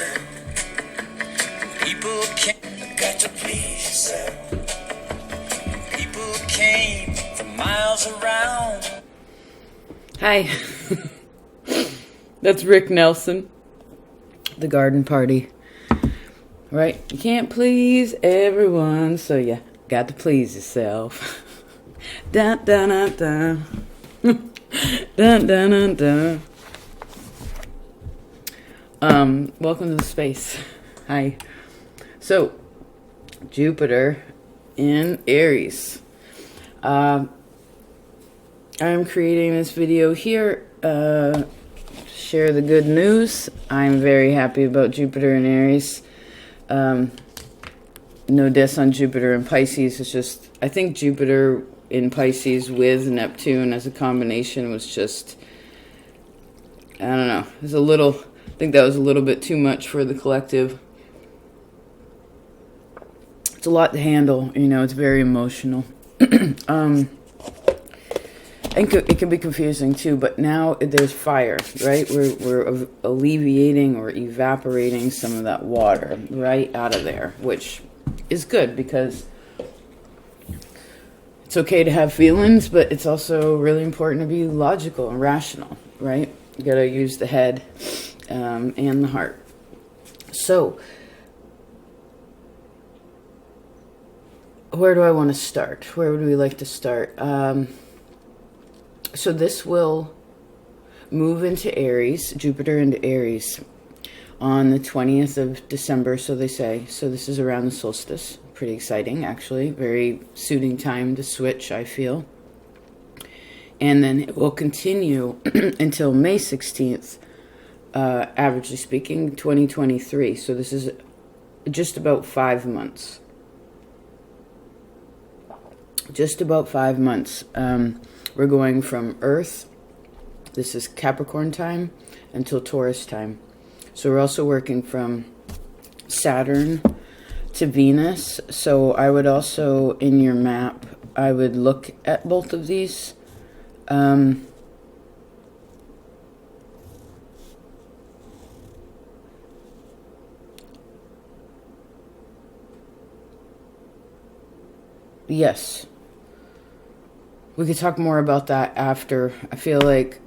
yourself. People came, got to please yourself. People came from miles around. Hi. That's Rick Nelson. The Garden Party. Right? You can't please everyone, so you got to please yourself. Dun dun dun dun. Dun dun dun dun. Welcome to the space. Hi. So, Jupiter in Aries. I'm creating this video here, share the good news. I'm very happy about Jupiter in Aries. No diss on Jupiter in Pisces. It's just, I think Jupiter in Pisces with Neptune as a combination was just, I don't know. It was a little, I think that was a little bit too much for the collective. It's a lot to handle, you know, it's very emotional. And it can be confusing too, but now there's fire, right? We're alleviating or evaporating some of that water right out of there, which is good because it's okay to have feelings, but it's also really important to be logical and rational, right? You gotta use the head and the heart. So, where do I want to start? Where would we like to start? So this will move into Aries, Jupiter into Aries, on the 20th of December, so they say. So this is around the solstice. Pretty exciting, actually. Very suiting time to switch, I feel. And then it will continue until May 16th, averagely speaking, 2023. So this is just about 5 months. Just about 5 months. We're going from Earth, this is Capricorn time, until Taurus time. So we're also working from Saturn to Venus. So I would also, in your map, I would look at both of these. Yes. We could talk more about that after. I feel like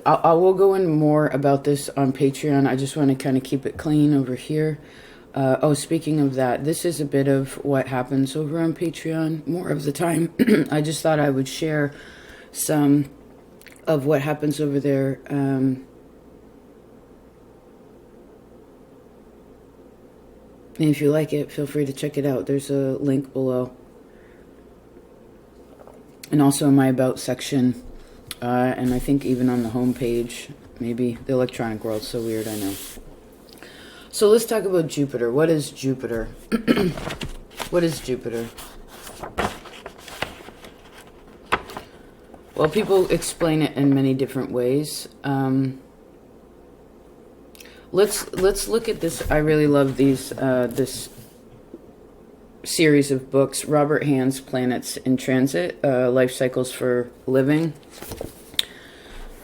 I will go in more about this on Patreon. I just want to kind of keep it clean over here. Speaking of that, this is a bit of what happens over on Patreon more of the time. I just thought I would share some of what happens over there. And if you like it, feel free to check it out. There's a link below. And also in my About section, and I think even on the home page, maybe. The electronic world's so weird, I know. So let's talk about Jupiter. What is Jupiter? What is Jupiter? Well, people explain it in many different ways. Let's look at this. I really love these this series of books. Robert Hand's Planets in Transit, Life Cycles for Living.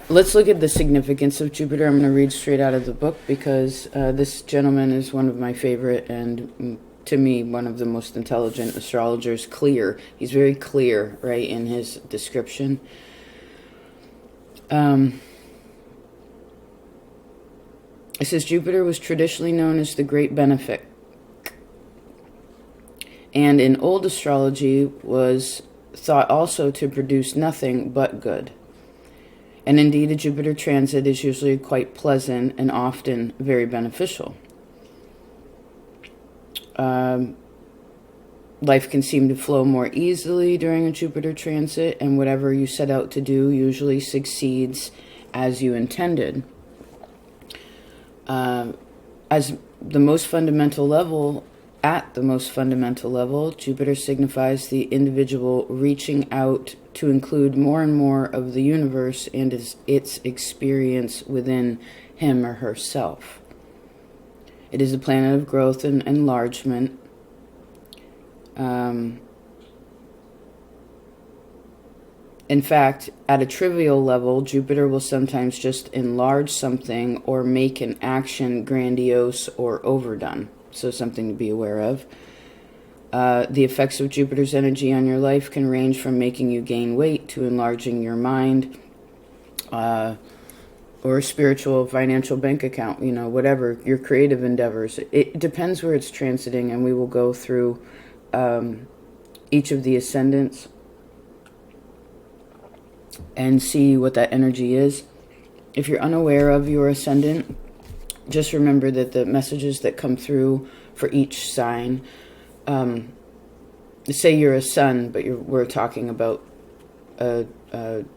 Let's look at the significance of Jupiter. I'm going to read straight out of the book because this gentleman is one of my favorite and, to me, one of the most intelligent astrologers. Clear. He's very clear, right, in his description. It says Jupiter was traditionally known as the Great Benefic, and in old astrology was thought also to produce nothing but good. And indeed, a Jupiter transit is usually quite pleasant and often very beneficial. Life can seem to flow more easily during a Jupiter transit, and whatever you set out to do usually succeeds as you intended. As the most fundamental level, at the most fundamental level, Jupiter signifies the individual reaching out to include more and more of the universe and its experience within him or herself. It is a planet of growth and enlargement. In fact, at a trivial level, Jupiter will sometimes just enlarge something or make an action grandiose or overdone. So something to be aware of. The effects of Jupiter's energy on your life can range from making you gain weight to enlarging your mind, or a spiritual financial bank account, whatever, your creative endeavors. It depends where it's transiting, and we will go through each of the ascendants and see what that energy is. If you're unaware of your ascendant, just remember that the messages that come through for each sign, say you're a sun, but we're talking about an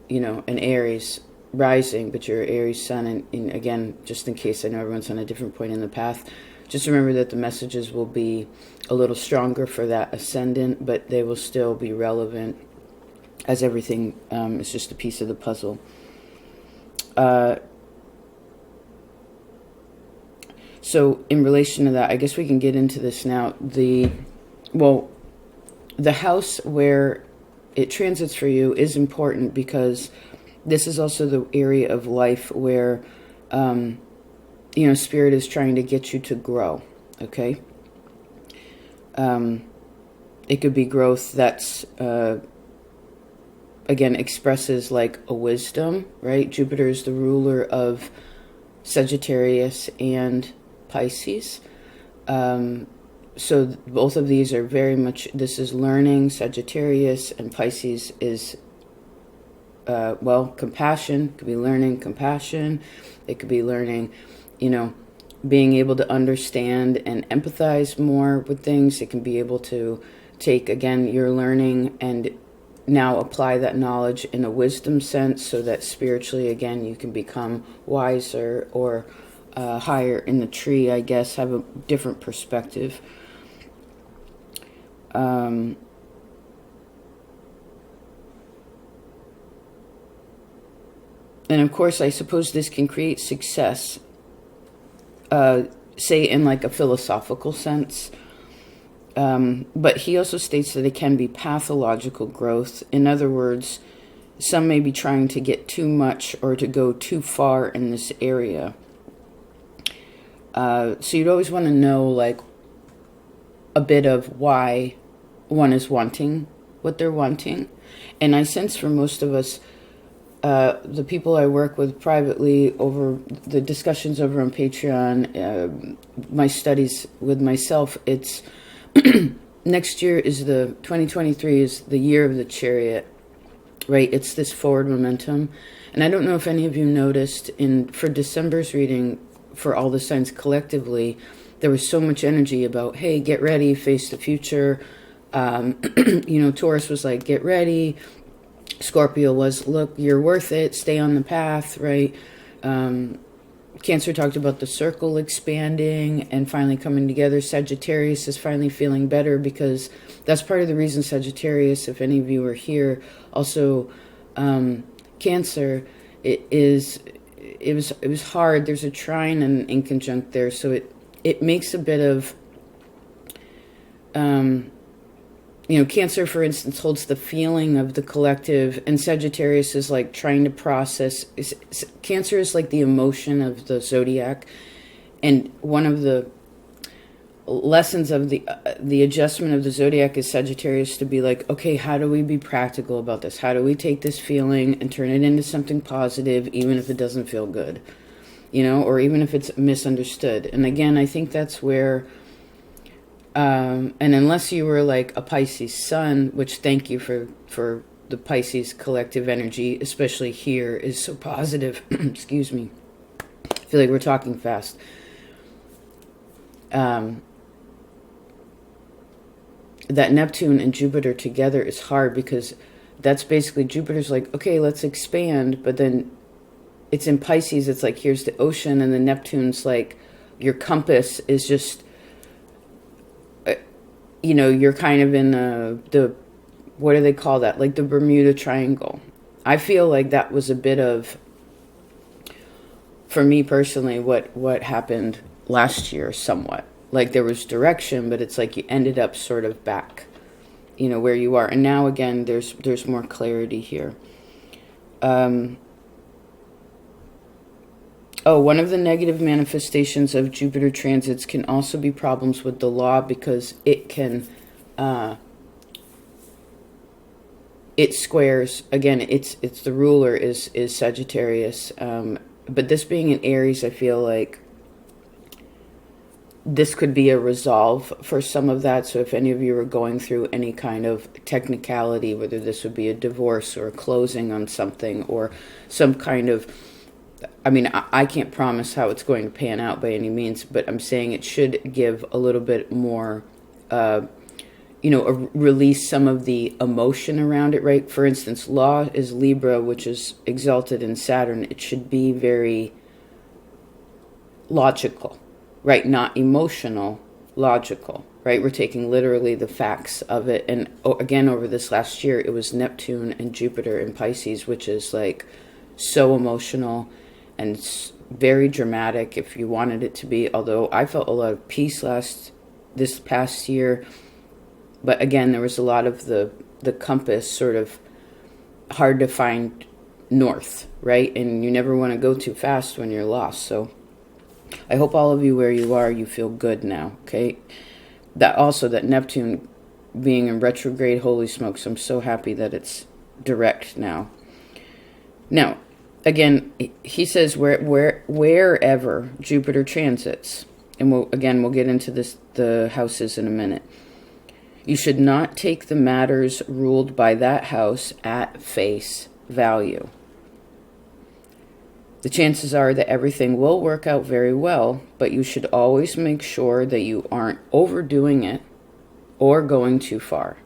Aries rising, but you're Aries sun, and again, just in case, I know everyone's on a different point in the path, just remember that the messages will be a little stronger for that ascendant, but they will still be relevant, as everything is just a piece of the puzzle. So in relation to that, I guess we can get into this now. The house where it transits for you is important, because this is also the area of life where, Spirit is trying to get you to grow, okay? It could be growth that's, again, expresses like a wisdom, right? Jupiter is the ruler of Sagittarius and Pisces. So both of these are very much, this is learning. Sagittarius and Pisces is, compassion. It could be learning compassion. It could be learning, being able to understand and empathize more with things. It can be able to take, again, your learning and now apply that knowledge in a wisdom sense, so that spiritually, again, you can become wiser or higher in the tree, I guess, have a different perspective. And of course, I suppose this can create success, say in like a philosophical sense. But he also states that it can be pathological growth. In other words, some may be trying to get too much or to go too far in this area. So you'd always want to know, like, a bit of why one is wanting what they're wanting. And I sense for most of us, the people I work with privately, over the discussions over on Patreon, my studies with myself, it's next year is 2023 is the year of the Chariot, right? It's this forward momentum. And I don't know if any of you noticed for December's reading, for all the signs collectively, there was so much energy about, hey, get ready, face the future. Taurus was like, get ready. Scorpio was, look, you're worth it, stay on the path, right? Cancer talked about the circle expanding and finally coming together. Sagittarius is finally feeling better, because that's part of the reason Sagittarius, if any of you are here, also Cancer, it was hard. There's a trine and inconjunct there, so it makes a bit of Cancer, for instance, holds the feeling of the collective, and Sagittarius is like trying to process. Cancer is like the emotion of the zodiac, and one of the lessons of the adjustment of the zodiac is Sagittarius to be like, okay, how do we be practical about this? How do we take this feeling and turn it into something positive, even if it doesn't feel good, or even if it's misunderstood? And again, I think that's where. And unless you were like a Pisces sun, which thank you for the Pisces collective energy, especially here, is so positive. Excuse me. I feel like we're talking fast. That Neptune and Jupiter together is hard, because that's basically Jupiter's like, okay, let's expand. But then it's in Pisces. It's like, here's the ocean. And the Neptune's like, your compass is just, you're kind of in the, what do they call that? Like the Bermuda Triangle. I feel like that was a bit of, for me personally, what happened last year somewhat. Like there was direction, but it's like you ended up sort of back you know, where you are. And now again, there's more clarity here. Oh, one of the negative manifestations of Jupiter transits can also be problems with the law, because it can, it squares, again, it's the ruler is Sagittarius. But this being in Aries, I feel like this could be a resolve for some of that. So if any of you are going through any kind of technicality, whether this would be a divorce or a closing on something or some kind of, I mean, I can't promise how it's going to pan out by any means, but I'm saying it should give a little bit more, you know, release some of the emotion around it, right? For instance, law is Libra, which is exalted in Saturn. It should be very logical, right? Not emotional, logical, right? We're taking literally the facts of it. And again, over this last year, it was Neptune and Jupiter in Pisces, which is like so emotional and very dramatic if you wanted it to be. Although I felt a lot of peace this past year. But again, there was a lot of the compass sort of hard to find north, right? And you never want to go too fast when you're lost. So I hope all of you where you are, you feel good now, okay? That also, that Neptune being in retrograde, holy smokes, I'm so happy that it's direct now. Now, again, he says wherever Jupiter transits, and we'll get into the houses in a minute, you should not take the matters ruled by that house at face value. The chances are that everything will work out very well, but you should always make sure that you aren't overdoing it or going too far,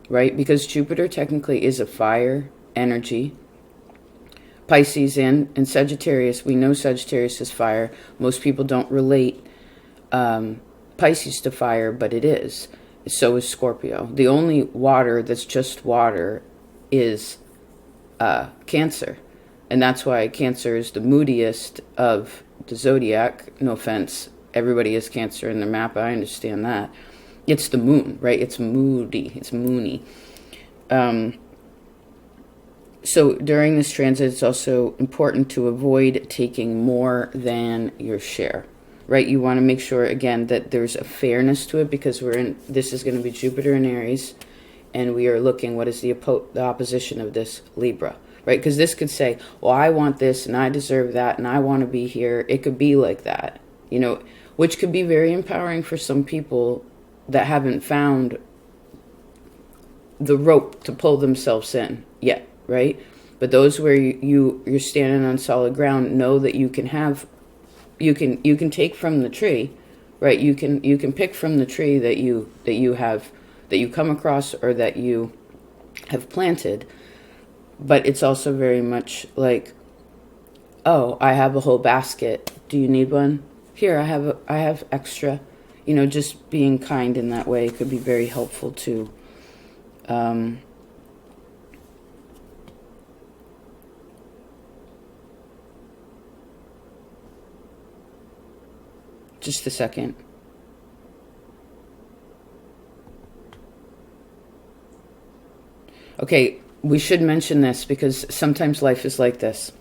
right? Because Jupiter technically is a fire energy. Pisces and Sagittarius, we know Sagittarius is fire. Most people don't relate Pisces to fire, but it is. So is Scorpio. The only water that's just water is Cancer. And that's why Cancer is the moodiest of the zodiac. No offense. Everybody is Cancer in their map. I understand that. It's the moon, right? It's moody. It's moony. So during this transit, it's also important to avoid taking more than your share, right? You want to make sure, again, that there's a fairness to it, because this is going to be Jupiter in Aries, and we are looking, what is the opposition of this? Libra, right? Because this could say, well, I want this, and I deserve that, and I want to be here. It could be like that, you know, which could be very empowering for some people that haven't found the rope to pull themselves in yet, right? But those where you're standing on solid ground, know that you can have, you can take from the tree, right? You can pick from the tree that you come across or that you have planted. But it's also very much like, oh, I have a whole basket. Do you need one? Here, I have extra. You know, just being kind in that way could be very helpful too. Just a second. Okay, we should mention this because sometimes life is like this.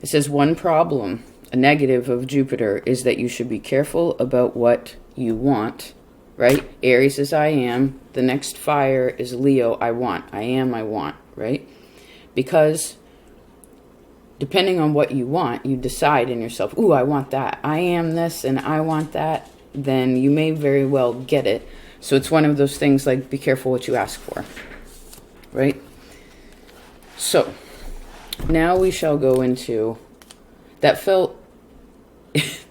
It says one problem, a negative of Jupiter, is that you should be careful about what you want, right? Aries is I am. The next fire is Leo, I want. I am, I want, right? Because depending on what you want, you decide in yourself, ooh, I want that. I am this and I want that. Then you may very well get it. So it's one of those things like, be careful what you ask for, right? So now we shall go into, that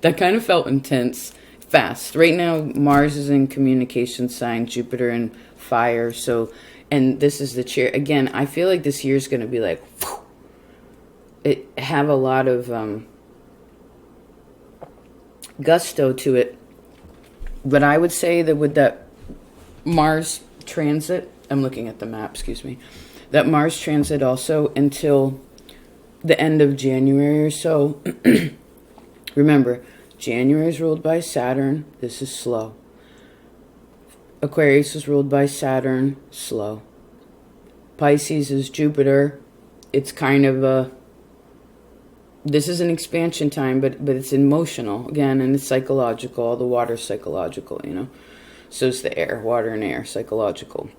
kind of felt intense, fast. Right now, Mars is in communication sign, Jupiter in fire. So, and this is the chair. Again, I feel like this year is going to be like, whew, have a lot of gusto to it. But I would say that with that Mars transit, I'm looking at the map, excuse me, that Mars transit also until the end of January or so. Remember, January is ruled by Saturn. This is slow. Aquarius is ruled by Saturn, slow. Pisces is Jupiter. It's kind of a, this is an expansion time, but it's emotional, again, and it's psychological. All the water's psychological, you know. So is the air, water and air, psychological.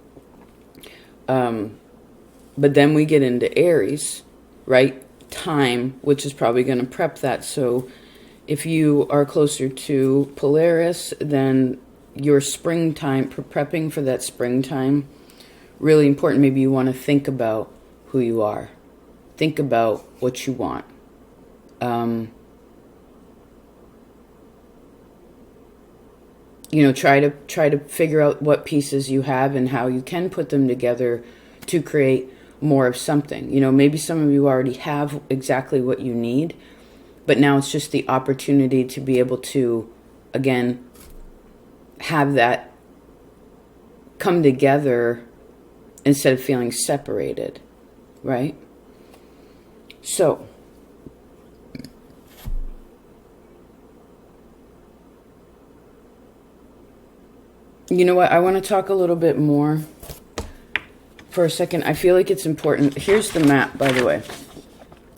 But then we get into Aries, right? Time, which is probably going to prep that. So if you are closer to Polaris, then your springtime, prepping for that springtime, really important. Maybe you want to think about who you are. Think about what you want. You know, try to figure out what pieces you have and how you can put them together to create more of something. You know, maybe some of you already have exactly what you need, but now it's just the opportunity to be able to, again, have that come together instead of feeling separated, right? So, you know what? I want to talk a little bit more for a second. I feel like it's important. Here's the map, by the way.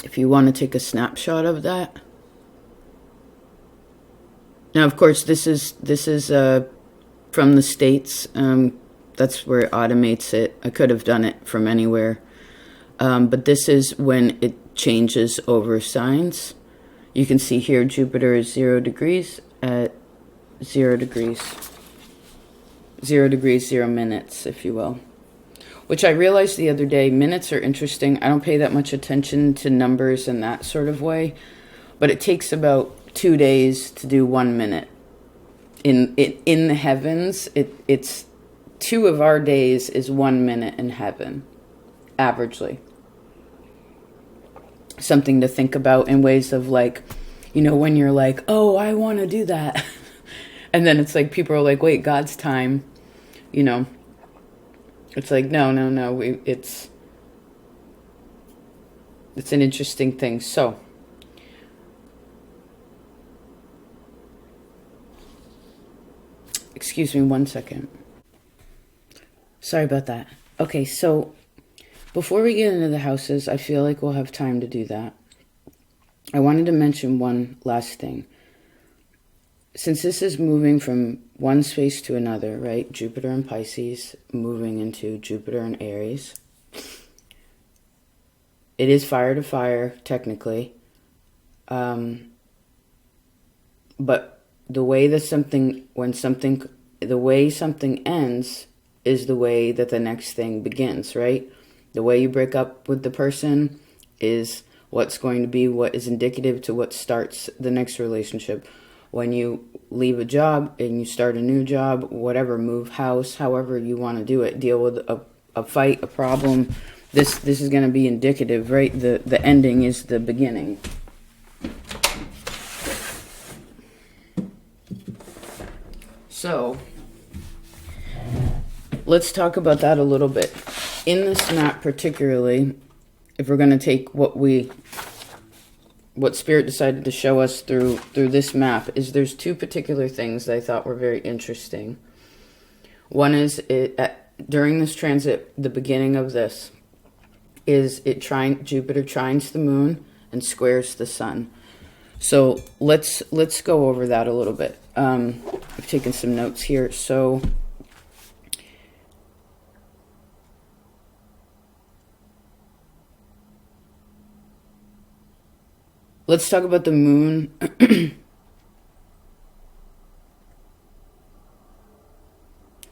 If you want to take a snapshot of that. Now, of course, this is from the States. That's where it automates it. I could have done it from anywhere. But this is when it changes over signs. You can see here Jupiter is 0 degrees at 0 degrees. 0 degrees, 0 minutes, if you will. Which I realized the other day, minutes are interesting. I don't pay that much attention to numbers in that sort of way. But it takes about 2 days to do 1 minute. In the heavens, it's 2 of our days is 1 minute in heaven, averagely. Something to think about in ways of like, you know, when you're like, oh, I want to do that. And then it's like people are like, wait, God's time, you know. It's like, no. It's an interesting thing. So, excuse me 1 second. Sorry about that. Okay, so before we get into the houses, I feel like we'll have time to do that. I wanted to mention one last thing. Since this is moving from one space to another, right? Jupiter and Pisces moving into Jupiter and Aries. It is fire to fire, technically. But the way that something ends is the way that the next thing begins, right? The way you break up with the person is what's going to be what is indicative to what starts the next relationship. When you leave a job and you start a new job, whatever, move house, however you want to do it, deal with a fight, a problem, this is going to be indicative, right? The ending is the beginning. So, let's talk about that a little bit. In this map particularly, if we're going to take what Spirit decided to show us through this map, is there's 2 particular things that I thought were very interesting. One is during this transit, the beginning of this, is Jupiter trines the moon and squares the sun. So let's go over that a little bit. I've taken some notes here. So let's talk about the moon.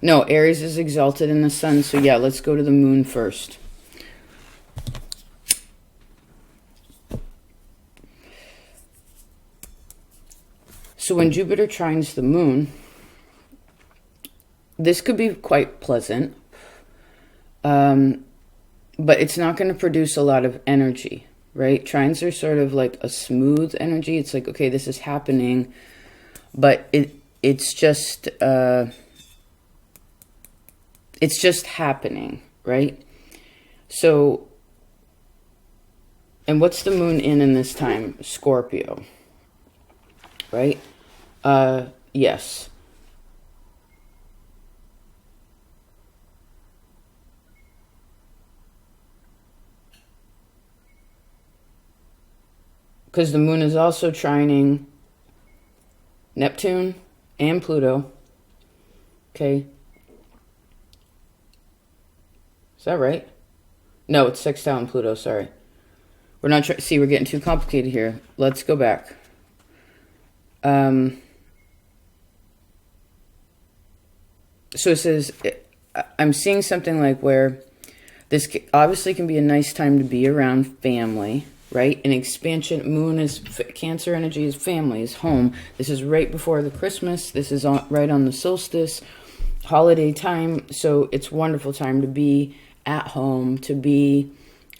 No, Aries is exalted in the sun. So yeah, let's go to the moon first. So when Jupiter trines the moon, this could be quite pleasant, but it's not going to produce a lot of energy, right? Trines are sort of like a smooth energy. It's like, okay, this is happening, but it's just happening, right? So, and what's the moon in this time? Scorpio, right? Yes. because the moon is also trining Neptune and Pluto. Okay. Is that right? No, it's sextile and Pluto, sorry. We're not see, we're getting too complicated here. Let's go back. So it says, I'm seeing something like where this obviously can be a nice time to be around family, right? An expansion, moon is, Cancer energy is family, is home. This is right before the Christmas. This is right on the solstice, holiday time. So it's a wonderful time to be at home, to be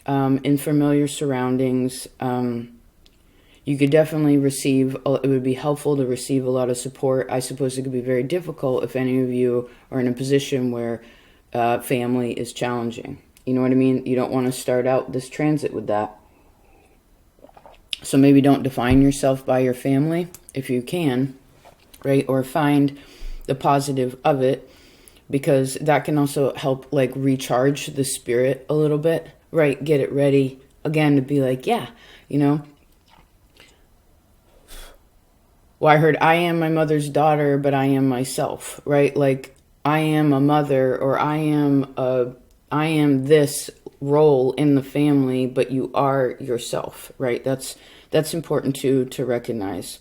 in familiar surroundings. You could definitely receive, it would be helpful to receive a lot of support. I suppose it could be very difficult if any of you are in a position where family is challenging. You know what I mean? You don't want to start out this transit with that. So maybe don't define yourself by your family if you can, right? Or find the positive of it, because that can also help like recharge the spirit a little bit, right? Get it ready again to be like, yeah, you know. Well, I heard I am my mother's daughter, but I am myself, right? Like I am a mother, or I am this role in the family, but you are yourself, right? That's important to recognize.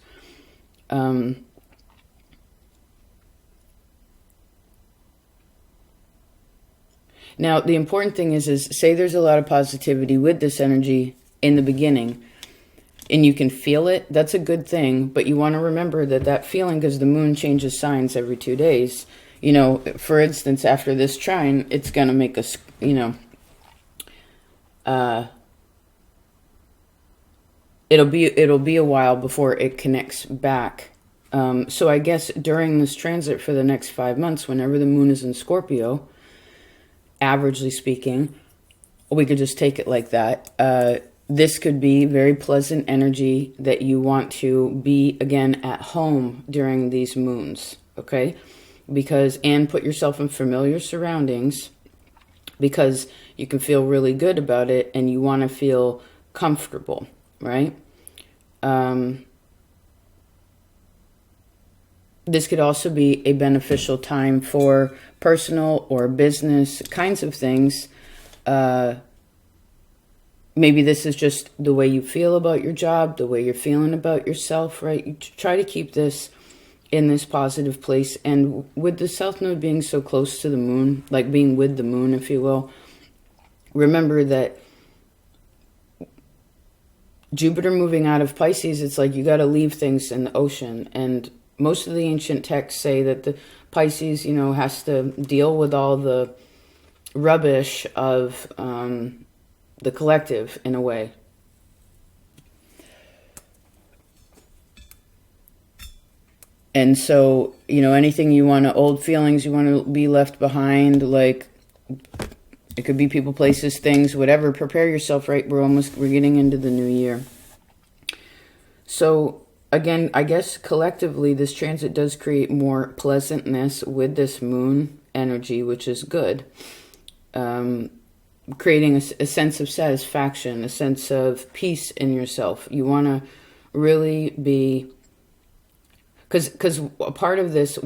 Now, the important thing is say there's a lot of positivity with this energy in the beginning, and you can feel it. That's a good thing, but you want to remember that feeling, because the moon changes signs every 2 days. You know, for instance, after this trine, it's going to make us, you know, it'll be a while before it connects back. So I guess during this transit for the next 5 months, whenever the moon is in Scorpio, averagely speaking, we could just take it like that. This could be very pleasant energy that you want to be, again, at home during these moons, okay? And put yourself in familiar surroundings, because you can feel really good about it and you want to feel comfortable, right? This could also be a beneficial time for personal or business kinds of things. Maybe this is just the way you feel about your job, the way you're feeling about yourself, right? You try to keep this in this positive place. And with the South Node being so close to the moon, like being with the moon, if you will, remember that Jupiter moving out of Pisces, it's like you got to leave things in the ocean. And most of the ancient texts say that the Pisces, you know, has to deal with all the rubbish of the collective in a way. And so, you know, anything you want to, old feelings you want to be left behind, like it could be people, places, things, whatever. Prepare yourself, right? We're getting into the new year. So again, I guess collectively this transit does create more pleasantness with this moon energy, which is good. Creating a sense of satisfaction, a sense of peace in yourself. You want to really be, because a part of this,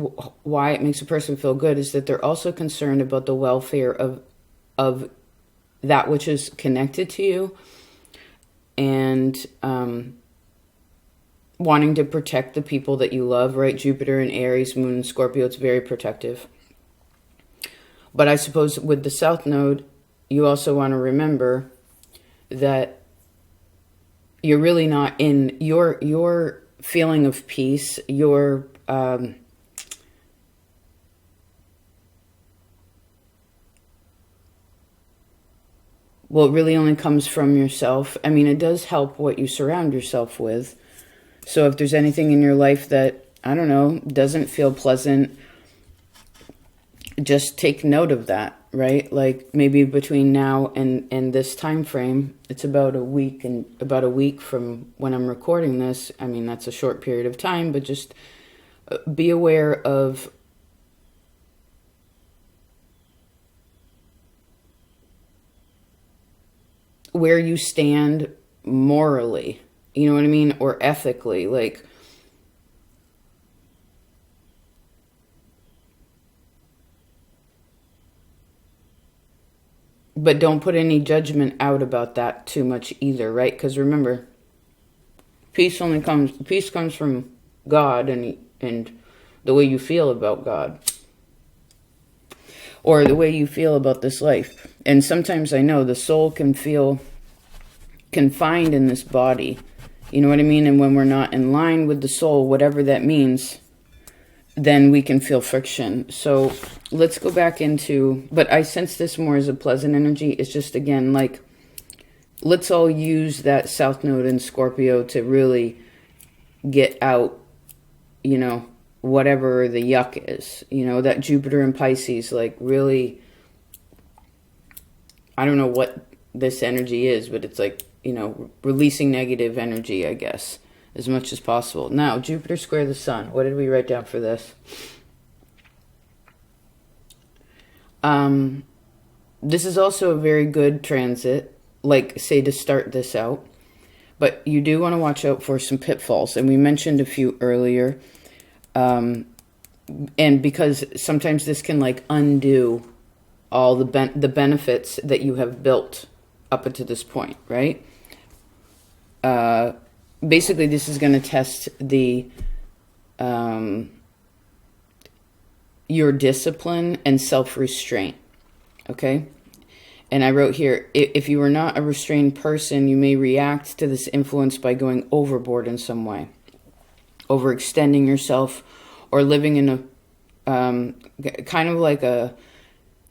why it makes a person feel good, is that they're also concerned about the welfare of that which is connected to you, and wanting to protect the people that you love, right? Jupiter and Aries, Moon and Scorpio, it's very protective. But I suppose with the South Node, you also want to remember that you're really not in your feeling of peace, your well, it really only comes from yourself. I mean, it does help what you surround yourself with. So if there's anything in your life that, I don't know, doesn't feel pleasant, just take note of that, right? Like maybe between now and this time frame, it's about a week from when I'm recording this. I mean, that's a short period of time, but just be aware of where you stand morally, You know what I mean? Or ethically, like, but don't put any judgment out about that too much either, right? Because remember, peace comes from God and the way you feel about God, or the way you feel about this life. And sometimes I know the soul can feel confined in this body. You know what I mean? And when we're not in line with the soul, whatever that means, then we can feel friction. So let's go back into, but I sense this more as a pleasant energy. It's just, again, like, let's all use that South Node in Scorpio to really get out, you know, whatever the yuck is. You know, that Jupiter in Pisces, like, really, I don't know what this energy is, but it's like, you know, releasing negative energy, I guess, as much as possible. Now, Jupiter square the Sun. What did we write down for this? This is also a very good transit, like, say, to start this out. But you do want to watch out for some pitfalls. And we mentioned a few earlier. And because sometimes this can, like, undo all the benefits that you have built up until this point, right? Basically, this is going to test the your discipline and self-restraint, okay? And I wrote here, if you are not a restrained person, you may react to this influence by going overboard in some way, overextending yourself, or living in a kind of like a,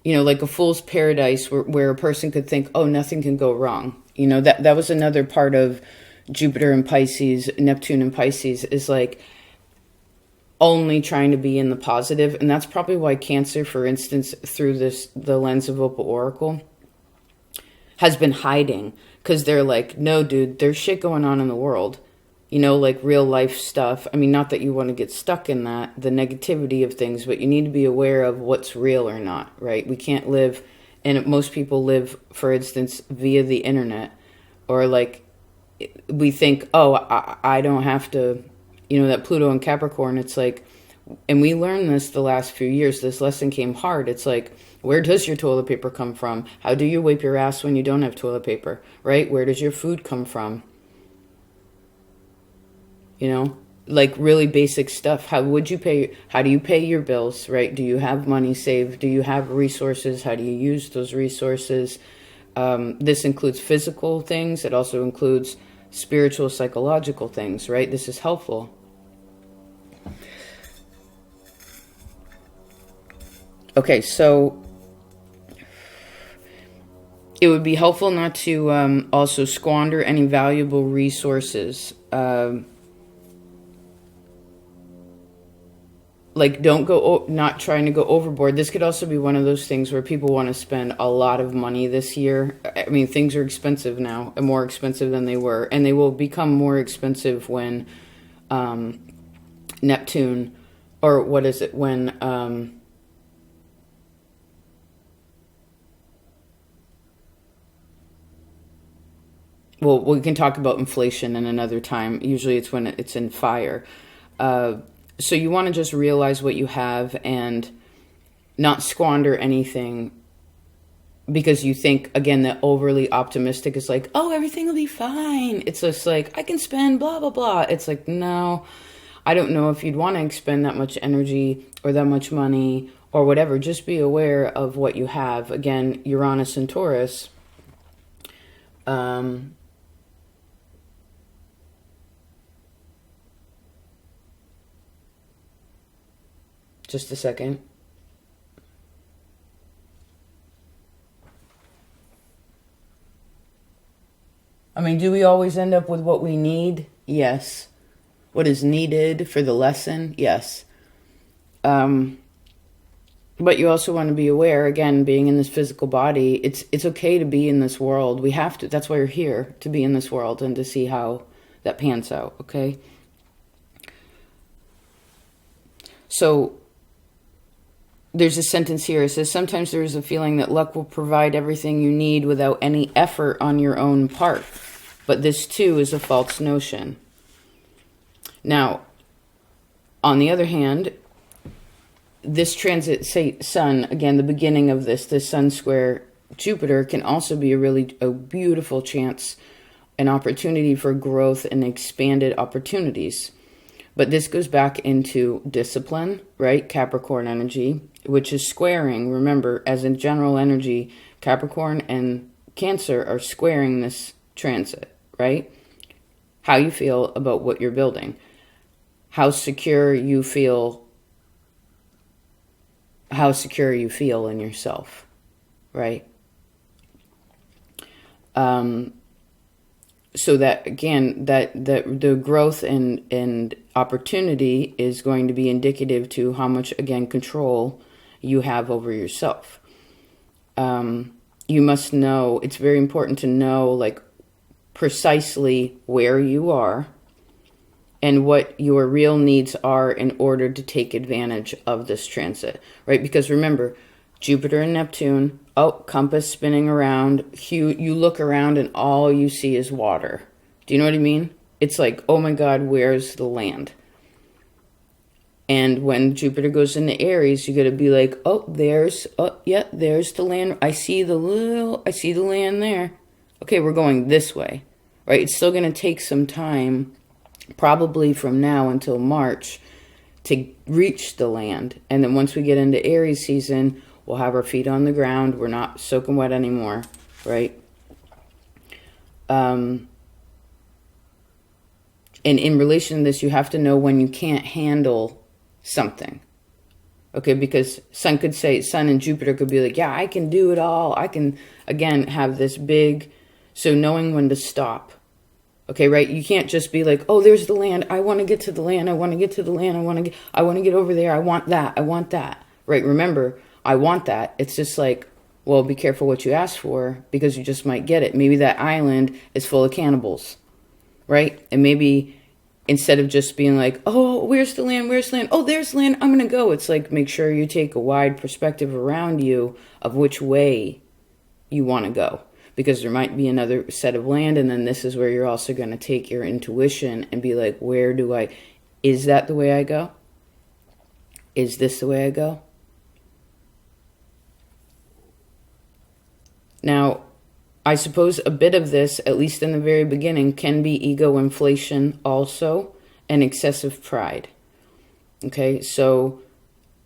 you know, like a fool's paradise where a person could think, oh, nothing can go wrong. You know, that was another part of Jupiter and Pisces, Neptune and Pisces, is like only trying to be in the positive. And that's probably why Cancer, for instance, through the lens of Opal Oracle, has been hiding. Because they're like, no, dude, there's shit going on in the world. You know, like real life stuff. I mean, not that you want to get stuck in that, the negativity of things, but you need to be aware of what's real or not, right? We can't live, and most people live, for instance, via the internet, or like, we think, oh, I don't have to, you know, that Pluto and Capricorn, it's like, and we learned this the last few years, this lesson came hard. It's like, where does your toilet paper come from? How do you wipe your ass when you don't have toilet paper, right? Where does your food come from? You know, like really basic stuff. How do you pay your bills, right? Do you have money saved? Do you have resources? How do you use those resources? This includes physical things. It also includes spiritual, psychological things, right? This is helpful. Okay, so it would be helpful not to also squander any valuable resources. Like, don't go, not trying to go overboard. This could also be one of those things where people want to spend a lot of money this year. I mean, things are expensive now, and more expensive than they were. And they will become more expensive when Neptune, or what is it, when well, we can talk about inflation in another time. Usually it's when it's in fire. So you want to just realize what you have and not squander anything because you think, again, that overly optimistic is like, oh, everything will be fine. It's just like, I can spend blah, blah, blah. It's like, no, I don't know if you'd want to expend that much energy or that much money or whatever. Just be aware of what you have. Again, Uranus and Taurus. Just a second. I mean, do we always end up with what we need? Yes. What is needed for the lesson? Yes. But you also want to be aware, again, being in this physical body, it's okay to be in this world. We have to. That's why we're here, to be in this world and to see how that pans out, okay? So there's a sentence here. It says, sometimes there is a feeling that luck will provide everything you need without any effort on your own part. But this too is a false notion. Now, on the other hand, this transit, say Sun, again, the beginning of this Sun square Jupiter can also be a beautiful chance, an opportunity for growth and expanded opportunities. But this goes back into discipline, right? Capricorn energy, which is squaring. Remember, as in general energy, Capricorn and Cancer are squaring this transit, right? How you feel about what you're building. How secure you feel in yourself, right? So that, again, that the growth and opportunity is going to be indicative to how much, again, control you have over yourself. You must know, it's very important to know, like, precisely where you are and what your real needs are in order to take advantage of this transit, right? Because remember, Jupiter and Neptune, compass spinning around, you look around and all you see is water. Do you know what I mean? It's like, oh my God, where's the land? And when Jupiter goes into Aries, you got to be like, there's the land. I see the land there. Okay, we're going this way, right? It's still going to take some time, probably from now until March, to reach the land. And then once we get into Aries season, we'll have our feet on the ground. We're not soaking wet anymore, right? And in relation to this, you have to know when you can't handle something. Okay, because Sun and Jupiter could be like, yeah, I can do it all. I can, again, have this big, so knowing when to stop. Okay, right? You can't just be like, oh, there's the land. I want to get to the land. I want to get to the land. I want to get over there. I want that. Right? Remember, I want that. It's just like, well, be careful what you ask for because you just might get it. Maybe that island is full of cannibals, right? And maybe instead of just being like, oh, where's the land? Oh, there's land. I'm going to go. It's like, make sure you take a wide perspective around you of which way you want to go. Because there might be another set of land, and then this is where you're also going to take your intuition and be like, is that the way I go? Is this the way I go? Now, I suppose a bit of this, at least in the very beginning, can be ego inflation also, and excessive pride. Okay, so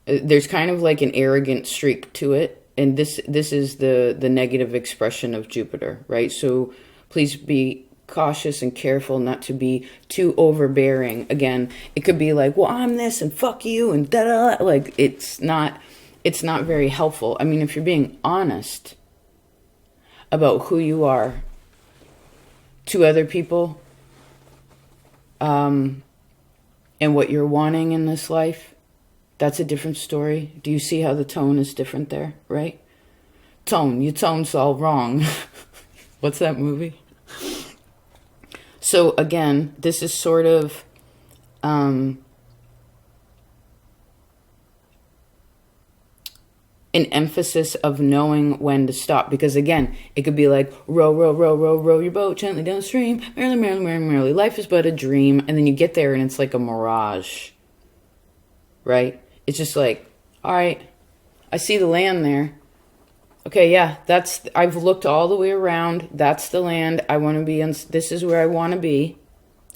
there's kind of like an arrogant streak to it. And this is the negative expression of Jupiter, right? So please be cautious and careful not to be too overbearing. Again, it could be like, well, I'm this and fuck you and da-da. Like, it's not very helpful. I mean, if you're being honest about who you are to other people, and what you're wanting in this life, that's a different story. Do you see how the tone is different there, right? Your tone's all wrong. What's that movie? So again, this is sort of an emphasis of knowing when to stop. Because again, it could be like, row your boat gently downstream, merrily, life is but a dream. And then you get there and it's like a mirage, right? It's just like, all right, I see the land there. Okay, yeah, I've looked all the way around. That's the land. I want to be in, this is where I want to be,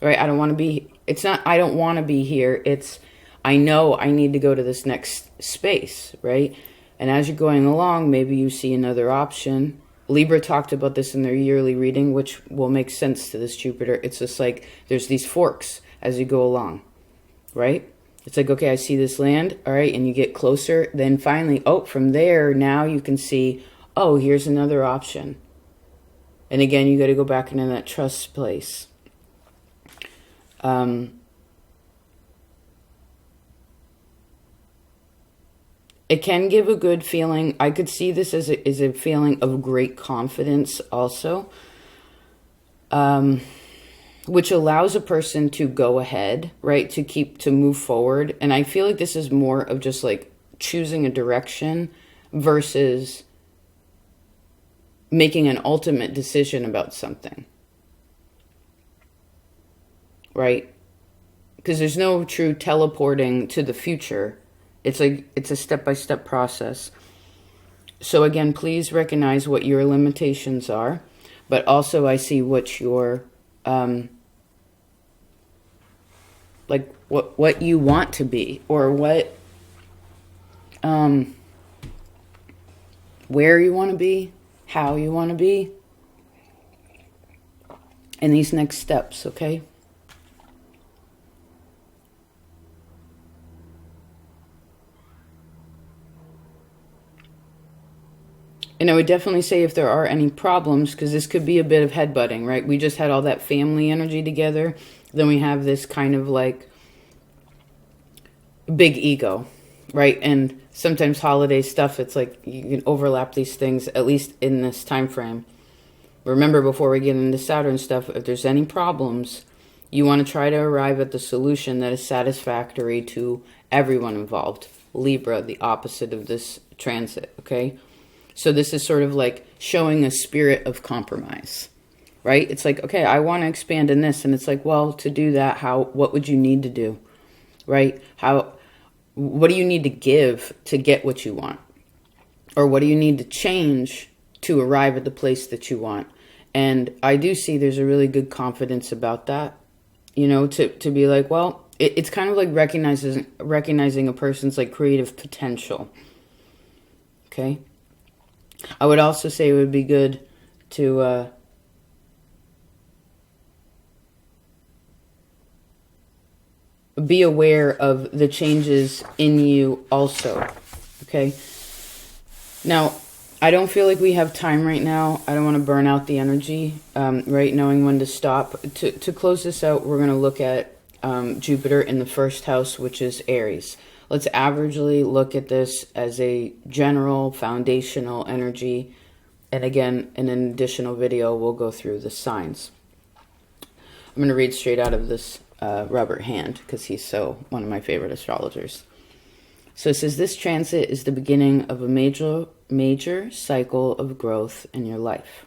right? I don't want to be, it's not, I don't want to be here. It's, I know I need to go to this next space, right? And as you're going along, maybe you see another option. Libra talked about this in their yearly reading, which will make sense to this Jupiter. It's just like, there's these forks as you go along, right? It's like, okay, I see this land, all right, and you get closer. Then finally, from there, now you can see, here's another option. And again, you got to go back into that trust place. It can give a good feeling. I could see this as a feeling of great confidence also. Which allows a person to go ahead, right? To move forward. And I feel like this is more of just like choosing a direction versus making an ultimate decision about something. right? Because there's no true teleporting to the future. It's like, it's a step-by-step process. So again, please recognize what your limitations are, but also I see what your, like what you want to be, or what, where you want to be, how you want to be, in these next steps, okay? And I would definitely say if there are any problems, because this could be a bit of headbutting, right? We just had all that family energy together. Then we have this kind of like big ego, right? And sometimes holiday stuff, it's like you can overlap these things, at least in this time frame. Remember, before we get into Saturn stuff, if there's any problems, you want to try to arrive at the solution that is satisfactory to everyone involved. Libra, the opposite of this transit, okay? So this is sort of like showing a spirit of compromise, right? It's like, okay, I want to expand in this. And it's like, well, to do that, what would you need to do, right? What do you need to give to get what you want? Or what do you need to change to arrive at the place that you want? And I do see there's a really good confidence about that, you know, to be like, well, it's kind of like recognizing a person's like creative potential, okay? I would also say it would be good to be aware of the changes in you also, okay? Now, I don't feel like we have time right now. I don't want to burn out the energy, right? Knowing when to stop. To close this out, we're going to look at Jupiter in the first house, which is Aries. Let's averagely look at this as a general foundational energy. And again, in an additional video, we'll go through the signs. I'm going to read straight out of this Robert Hand, because he's one of my favorite astrologers. So it says, this transit is the beginning of a major cycle of growth in your life.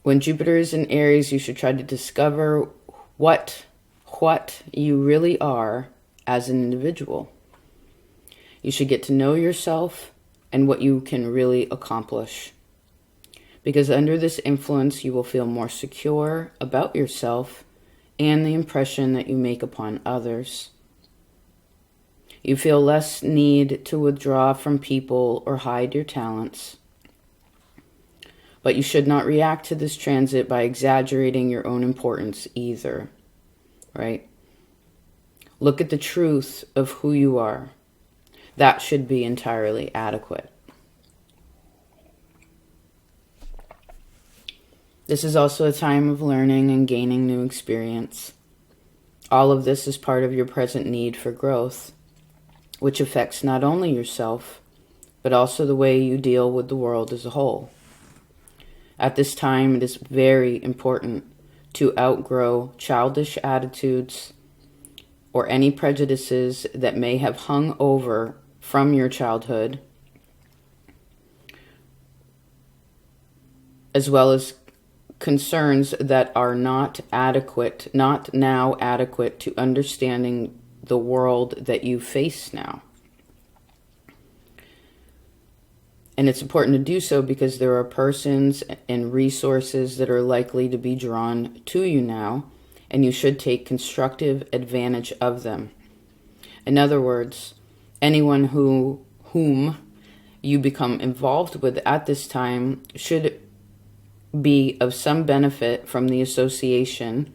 When Jupiter is in Aries, you should try to discover what you really are as an individual. You should get to know yourself and what you can really accomplish. Because under this influence, you will feel more secure about yourself and the impression that you make upon others. You feel less need to withdraw from people or hide your talents. But you should not react to this transit by exaggerating your own importance either. Right? Look at the truth of who you are. That should be entirely adequate. This is also a time of learning and gaining new experience. All of this is part of your present need for growth, which affects not only yourself, but also the way you deal with the world as a whole. At this time, it is very important to outgrow childish attitudes or any prejudices that may have hung over from your childhood, as well as concerns that are not now adequate to understanding the world that you face now. And it's important to do so because there are persons and resources that are likely to be drawn to you now, and you should take constructive advantage of them. In other words, anyone whom you become involved with at this time should be of some benefit from the association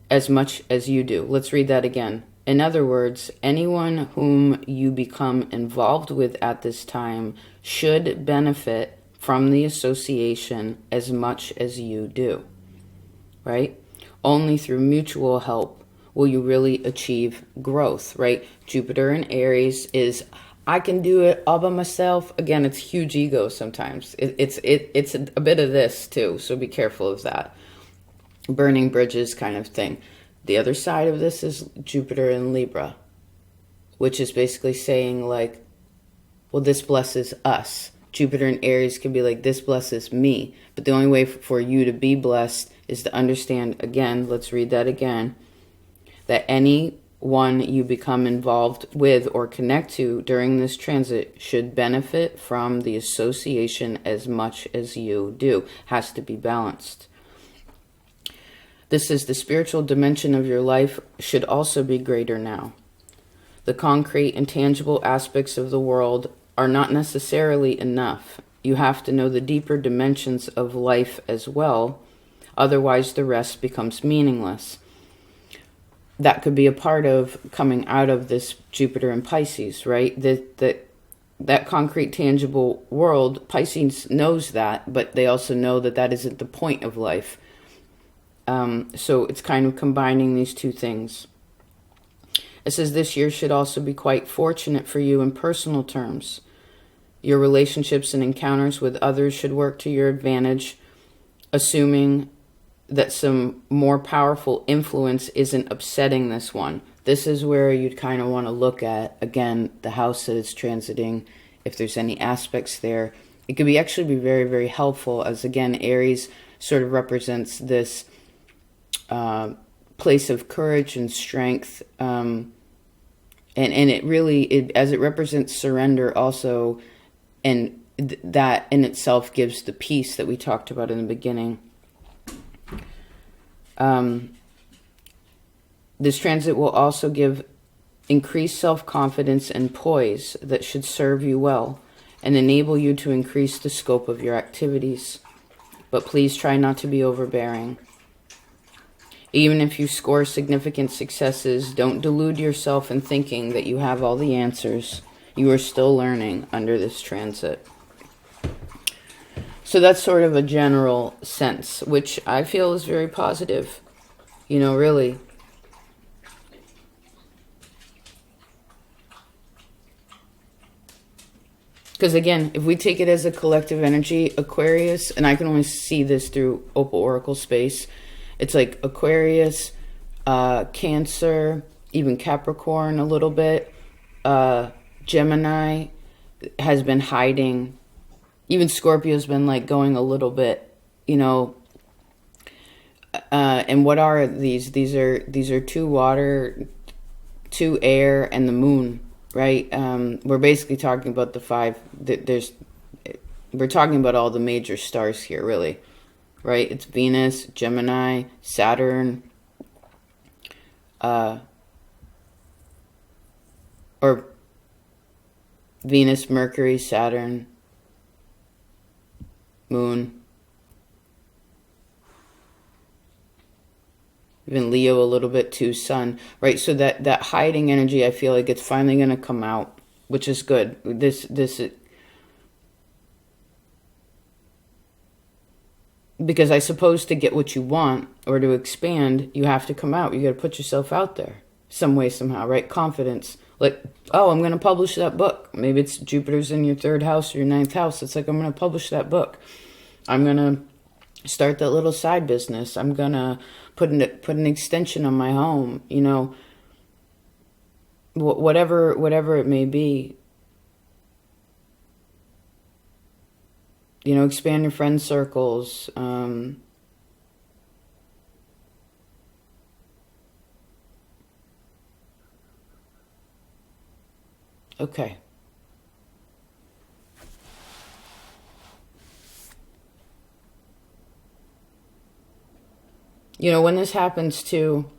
as much as you do. Let's read that again. In other words, anyone whom you become involved with at this time should benefit from the association as much as you do, right? Only through mutual help will you really achieve growth, right? Jupiter in Aries is, I can do it all by myself. Again, it's huge ego sometimes. It's a bit of this too, so be careful of that. Burning bridges kind of thing. The other side of this is Jupiter in Libra, which is basically saying like, well, this blesses us. Jupiter in Aries can be like, this blesses me. But the only way for you to be blessed is to understand, again, let's read that again, that anyone you become involved with or connect to during this transit should benefit from the association as much as you do. Has to be balanced. This is the spiritual dimension of your life should also be greater now. The concrete and tangible aspects of the world are not necessarily enough. You have to know the deeper dimensions of life as well. Otherwise, the rest becomes meaningless. That could be a part of coming out of this Jupiter and Pisces, right? That concrete, tangible world, Pisces knows that, but they also know that that isn't the point of life. So it's kind of combining these two things. It says this year should also be quite fortunate for you in personal terms. Your relationships and encounters with others should work to your advantage, assuming that some more powerful influence isn't upsetting this one. This is where you'd kind of want to look at, again, the house that it's transiting, if there's any aspects there. It could actually be very, very helpful, as again, Aries sort of represents this place of courage and strength, and it really, as it represents surrender also, and that in itself gives the peace that we talked about in the beginning. This transit will also give increased self-confidence and poise that should serve you well and enable you to increase the scope of your activities. But please try not to be overbearing. Even if you score significant successes, don't delude yourself in thinking that you have all the answers. You are still learning under this transit. So that's sort of a general sense, which I feel is very positive, really. Because again, if we take it as a collective energy, Aquarius, and I can only see this through Opal Oracle space, it's like Aquarius, Cancer, even Capricorn a little bit, Gemini has been hiding. Even Scorpio's been like going a little bit, and what are these? These are 2 water, 2 air, and the moon, right? We're basically talking about the 5. We're talking about all the major stars here, really, right? It's Venus, Gemini, Saturn, or Venus, Mercury, Saturn, Moon, even Leo a little bit too, Sun, right? So that hiding energy, I feel like it's finally going to come out, which is good. Because I suppose to get what you want or to expand, you have to come out. You got to put yourself out there some way, somehow, right? Confidence. Like, oh, I'm going to publish that book. Maybe it's Jupiter's in your 3rd house or your 9th house. It's like, I'm going to publish that book. I'm going to start that little side business. I'm going to put an extension on my home, whatever it may be. Expand your friend circles. Okay. When this happens too,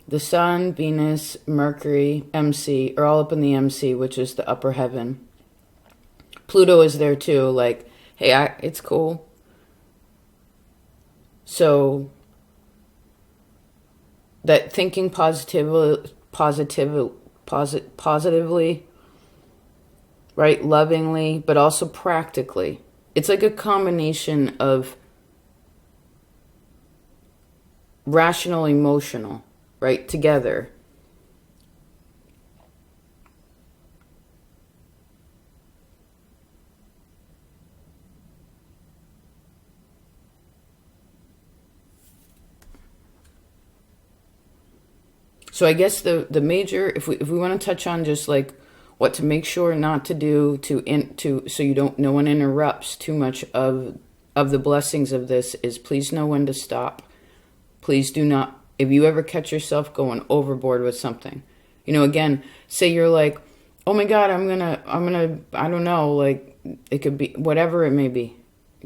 the Sun, Venus, Mercury, MC are all up in the MC, which is the upper heaven. Pluto is there too, like, hey, it's cool. So that thinking positively, right, lovingly, but also practically. It's like a combination of rational, emotional, right, together. So I guess the major, if we want to touch on just like what to make sure not to do so no one interrupts too much of the blessings of this, is please know when to stop. Please do not, if you ever catch yourself going overboard with something, you know, again, say you're like, oh my God, I'm gonna, I don't know, like, it could be whatever it may be.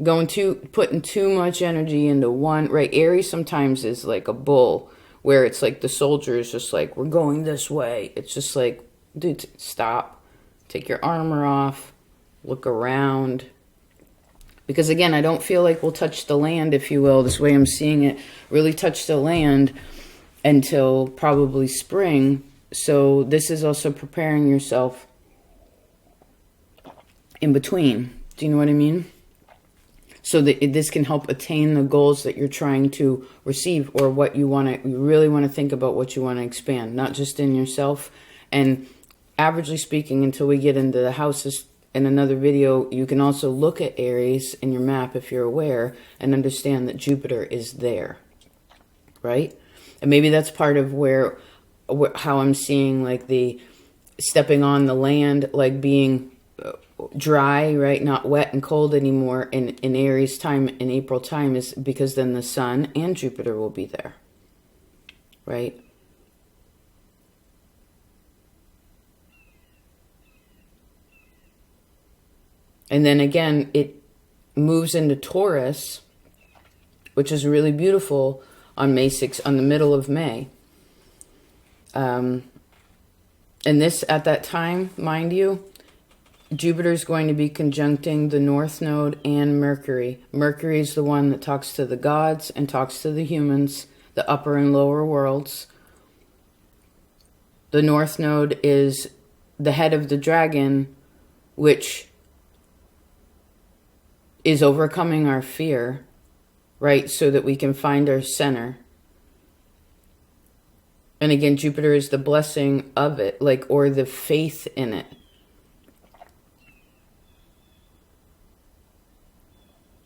Putting too much energy into one, right? Aries sometimes is like a bull, where it's like the soldier is just like, we're going this way. It's just like, dude, stop. Take your armor off. Look around. Because again, I don't feel like we'll touch the land, if you will, this way I'm seeing it, really touch the land until probably spring. So this is also preparing yourself in between. Do you know what I mean? So that this can help attain the goals that you're trying to receive, or what you really want to think about, what you want to expand, not just in yourself. And averagely speaking, until we get into the houses in another video, you can also look at Aries in your map if you're aware, and understand that Jupiter is there, right? And maybe that's part of how I'm seeing like the stepping on the land, like being dry, right? Not wet and cold anymore in Aries time, in April time, is because then the sun and Jupiter will be there, right? And then again, it moves into Taurus, which is really beautiful on May 6th, on the middle of May. And this, at that time, mind you, Jupiter is going to be conjuncting the North Node and Mercury. Mercury is the one that talks to the gods and talks to the humans, the upper and lower worlds. The North Node is the head of the dragon, which is overcoming our fear, right? So that we can find our center. And again, Jupiter is the blessing of it, like, or the faith in it.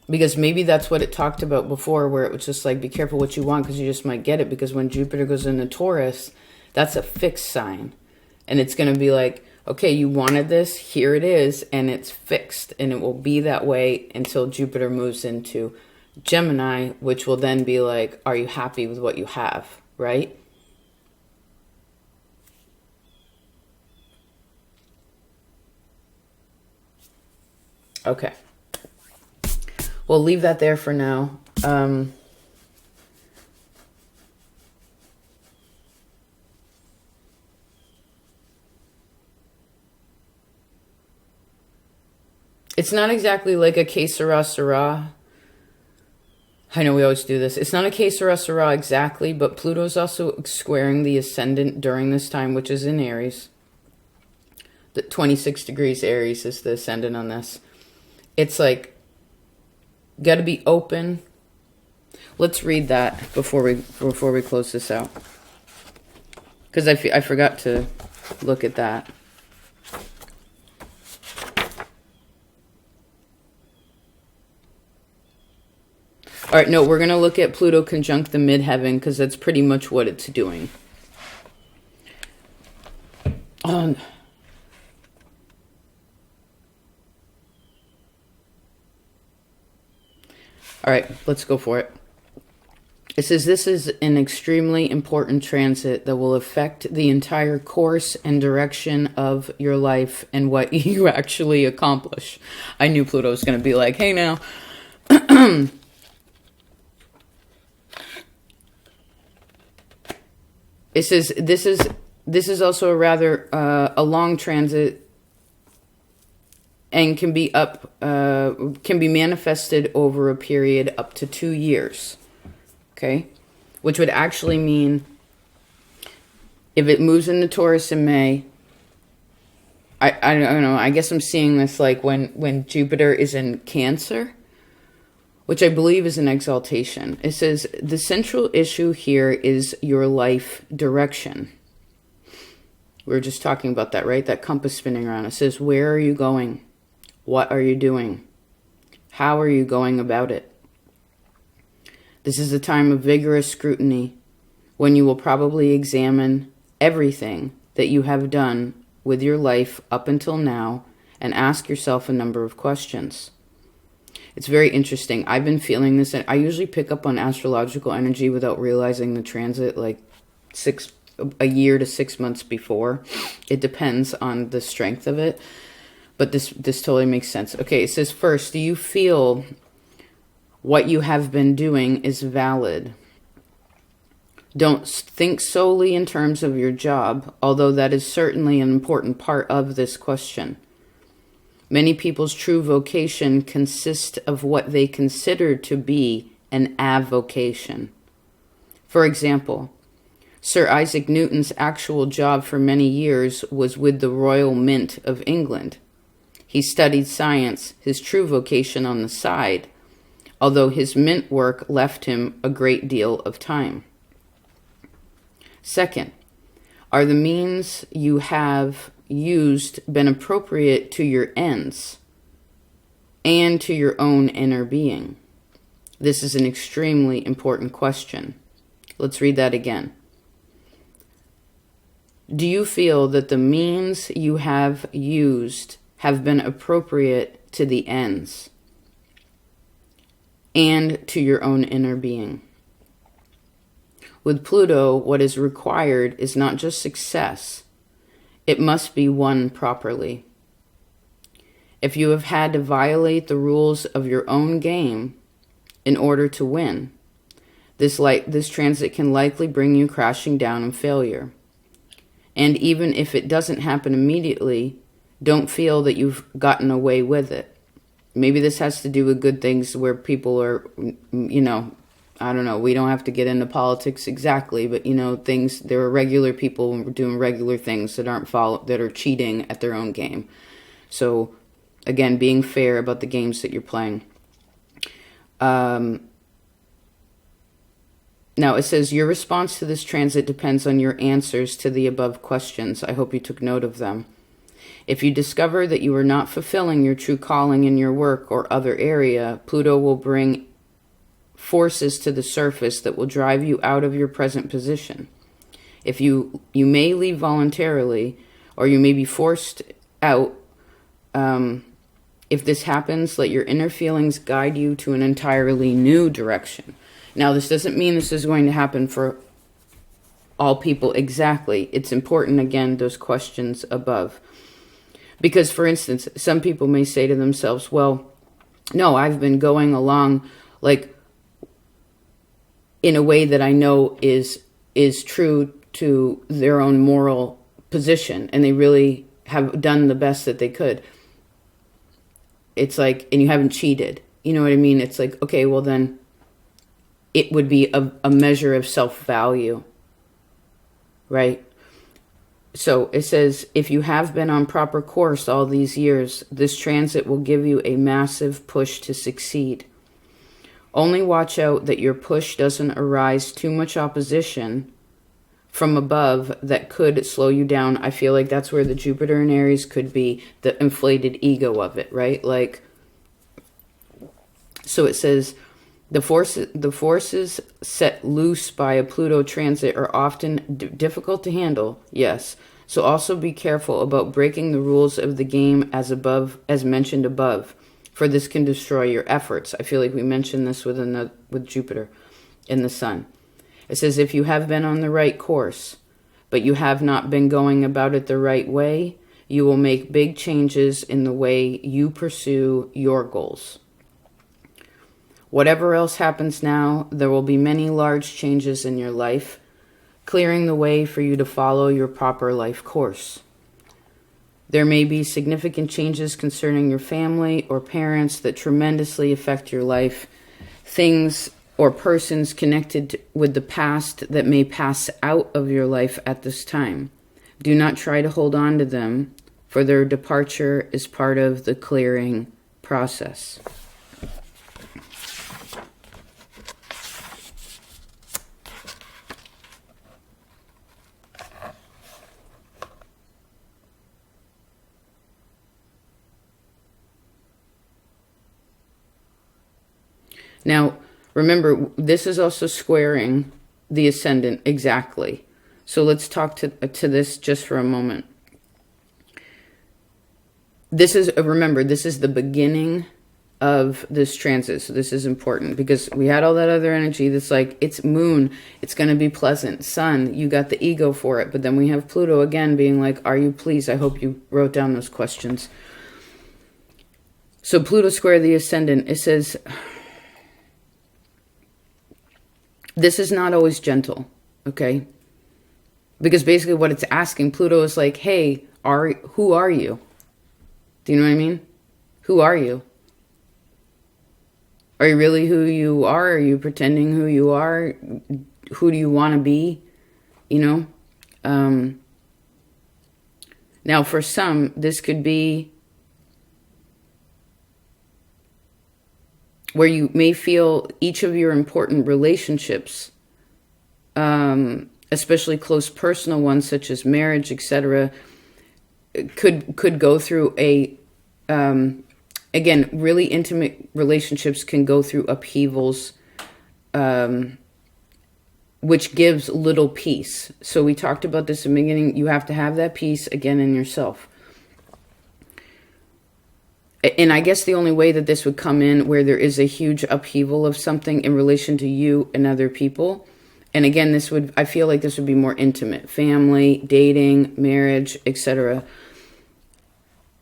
Because maybe that's what it talked about before, where it was just like, be careful what you want, because you just might get it. Because when Jupiter goes into Taurus, that's a fixed sign. And it's going to be like, okay, you wanted this, here it is, and it's fixed. And it will be that way until Jupiter moves into Gemini, which will then be like, are you happy with what you have, right? Okay. We'll leave that there for now. It's not exactly like a que sera, sera. I know we always do this. It's not a que sera, sera exactly, but Pluto's also squaring the ascendant during this time, which is in Aries. The 26 degrees Aries is the ascendant on this. It's like, got to be open. Let's read that before we close this out, because I forgot to look at that. All right, no, we're going to look at Pluto conjunct the midheaven, because that's pretty much what it's doing. All right, let's go for it. It says this is an extremely important transit that will affect the entire course and direction of your life and what you actually accomplish. I knew Pluto was going to be like, hey now. It says this is also a rather a long transit, and can be manifested over a period up to 2 years. Okay, which would actually mean, if it moves into Taurus in May, I don't know. I guess I'm seeing this like when Jupiter is in Cancer, which I believe is an exaltation. It says the central issue here is your life direction. We were just talking about that, right? That compass spinning around. It says, where are you going? What are you doing? How are you going about it? This is a time of vigorous scrutiny, when you will probably examine everything that you have done with your life up until now and ask yourself a number of questions. It's very interesting. I've been feeling this. I usually pick up on astrological energy without realizing the transit like a year to 6 months before. It depends on the strength of it. But this totally makes sense. Okay, it says first, do you feel what you have been doing is valid? Don't think solely in terms of your job, although that is certainly an important part of this question. Many people's true vocation consists of what they consider to be an avocation. For example, Sir Isaac Newton's actual job for many years was with the Royal Mint of England. He studied science, his true vocation on the side, although his mint work left him a great deal of time. Second, are the means you have used been appropriate to your ends and to your own inner being? This is an extremely important question. Let's read that again. Do you feel that the means you have used have been appropriate to the ends and to your own inner being? With Pluto, what is required is not just success, it must be won properly. If you have had to violate the rules of your own game in order to win, this transit can likely bring you crashing down in failure. And even if it doesn't happen immediately, don't feel that you've gotten away with it. Maybe this has to do with good things where people are, I don't know, we don't have to get into politics exactly, but there are regular people doing regular things that that are cheating at their own game. So again, being fair about the games that you're playing. Now it says your response to this transit depends on your answers to the above questions. I hope you took note of them. If you discover that you are not fulfilling your true calling in your work or other area, Pluto will bring forces to the surface that will drive you out of your present position. If you may leave voluntarily, or you may be forced out. If this happens, let your inner feelings guide you to an entirely new direction. Now, this doesn't mean this is going to happen for all people exactly. It's important, again, those questions above. Because, for instance, some people may say to themselves, well, no, I've been going along like in a way that I know is true to their own moral position, and they really have done the best that they could. It's like, and you haven't cheated. You know what I mean? It's like, okay, well then it would be a measure of self-value, right? So it says, if you have been on proper course all these years, this transit will give you a massive push to succeed. Only watch out that your push doesn't arise too much opposition from above that could slow you down. I feel like that's where the Jupiter in Aries could be the inflated ego of it, right? Like, so it says, the forces set loose by a Pluto transit are often difficult to handle, yes. So also be careful about breaking the rules of the game as mentioned above, for this can destroy your efforts. I feel like we mentioned this with Jupiter in the Sun. It says, if you have been on the right course, but you have not been going about it the right way, you will make big changes in the way you pursue your goals. Whatever else happens now, there will be many large changes in your life, clearing the way for you to follow your proper life course. There may be significant changes concerning your family or parents that tremendously affect your life, things or persons connected with the past that may pass out of your life at this time. Do not try to hold on to them, for their departure is part of the clearing process. Now, remember, this is also squaring the ascendant exactly. So let's talk to this just for a moment. Remember, this is the beginning of this transit. So this is important because we had all that other energy that's like, it's moon, it's going to be pleasant. Sun, you got the ego for it. But then we have Pluto again being like, are you pleased? I hope you wrote down those questions. So Pluto square the ascendant, it says, this is not always gentle, okay? Because basically what it's asking, Pluto is like, hey, who are you? Do you know what I mean? Who are you? Are you really who you are? Are you pretending who you are? Who do you want to be? You know? Now, for some, this could be where you may feel each of your important relationships, especially close personal ones such as marriage, etc., could go through a again, really intimate relationships can go through upheavals, which gives little peace. So we talked about this in the beginning. You have to have that peace again in yourself. And I guess the only way that this would come in where there is a huge upheaval of something in relation to you and other people. And again, I feel like this would be more intimate. Family, dating, marriage, etc.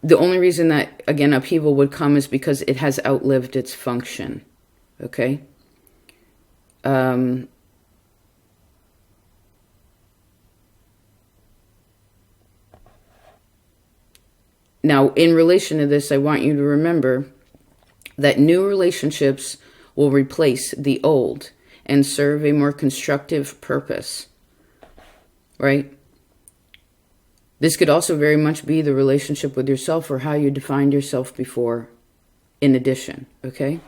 The only reason that, again, upheaval would come is because it has outlived its function. Okay? Now, in relation to this, I want you to remember that new relationships will replace the old and serve a more constructive purpose. Right? This could also very much be the relationship with yourself or how you defined yourself before, in addition, okay?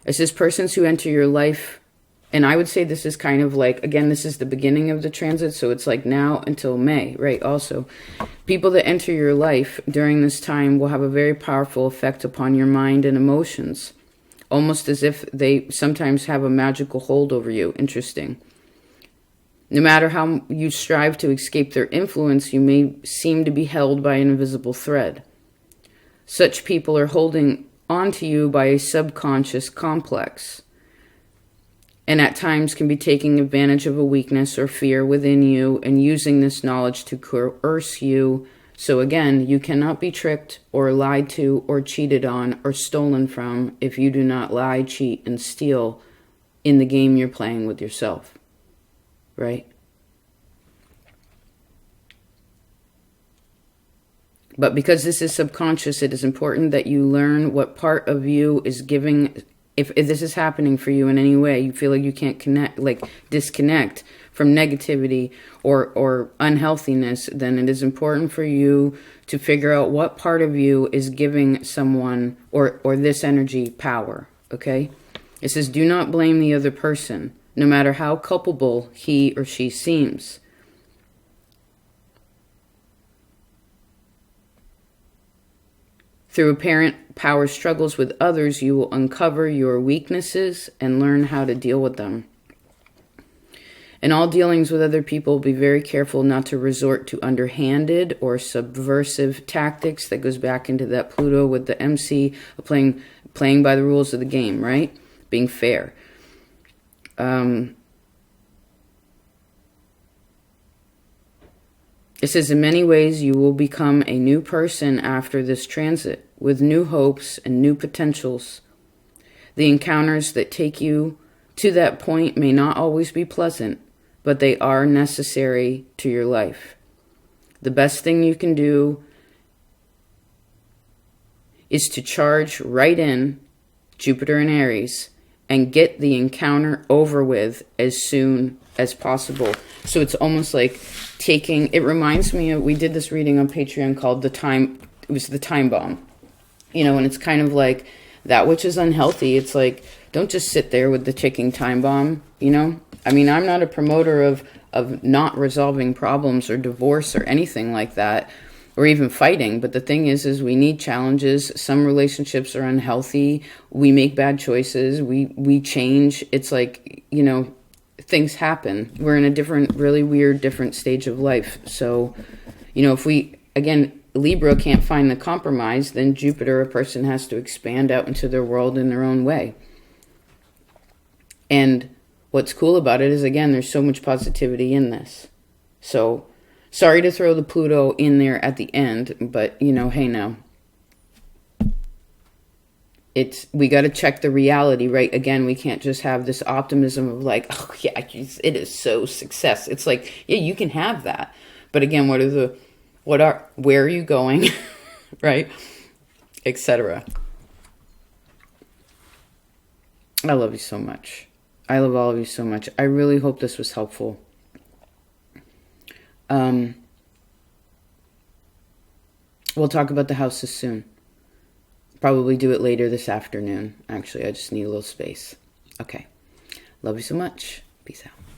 It says persons who enter your life, and I would say this is kind of like, again, this is the beginning of the transit, so it's like now until May, right? Also, people that enter your life during this time will have a very powerful effect upon your mind and emotions, almost as if they sometimes have a magical hold over you. Interesting. No matter how you strive to escape their influence, you may seem to be held by an invisible thread. Such people are holding on to you by a subconscious complex, and at times can be taking advantage of a weakness or fear within you and using this knowledge to coerce you. So again, you cannot be tricked or lied to or cheated on or stolen from if you do not lie, cheat, and steal in the game you're playing with yourself. Right? But because this is subconscious, it is important that you learn what part of you is giving. If this is happening for you in any way, you feel like you can't disconnect from negativity or unhealthiness, then it is important for you to figure out what part of you is giving someone or this energy power. Okay? It says, do not blame the other person, no matter how culpable he or she seems. Through apparent power struggles with others, you will uncover your weaknesses and learn how to deal with them. In all dealings with other people, be very careful not to resort to underhanded or subversive tactics. That goes back into that Pluto with the MC, playing by the rules of the game, right? Being fair. It says, in many ways, you will become a new person after this transit, with new hopes and new potentials. The encounters that take you to that point may not always be pleasant, but they are necessary to your life. The best thing you can do is to charge right in Jupiter and Aries and get the encounter over with as soon as possible. So it's almost like it reminds me of, we did this reading on Patreon called the time bomb. You know, and it's kind of like that which is unhealthy. It's like, don't just sit there with the ticking time bomb, you know? I mean, I'm not a promoter of not resolving problems or divorce or anything like that, or even fighting. But the thing is we need challenges. Some relationships are unhealthy. We make bad choices. We change. It's like, you know, things happen. We're in a different, really weird, different stage of life. So, you know, if we, again, Libra can't find the compromise, then Jupiter, a person has to expand out into their world in their own way. And what's cool about it is, again, there's so much positivity in this. So, sorry to throw the Pluto in there at the end, but, you know, hey now. We got to check the reality, right? Again, we can't just have this optimism of like, oh yeah, it is so success. It's like, yeah, you can have that. But again, where are you going, right? Etc. I love you so much. I love all of you so much. I really hope this was helpful. We'll talk about the houses soon. Probably do it later this afternoon. Actually, I just need a little space. Okay. Love you so much. Peace out.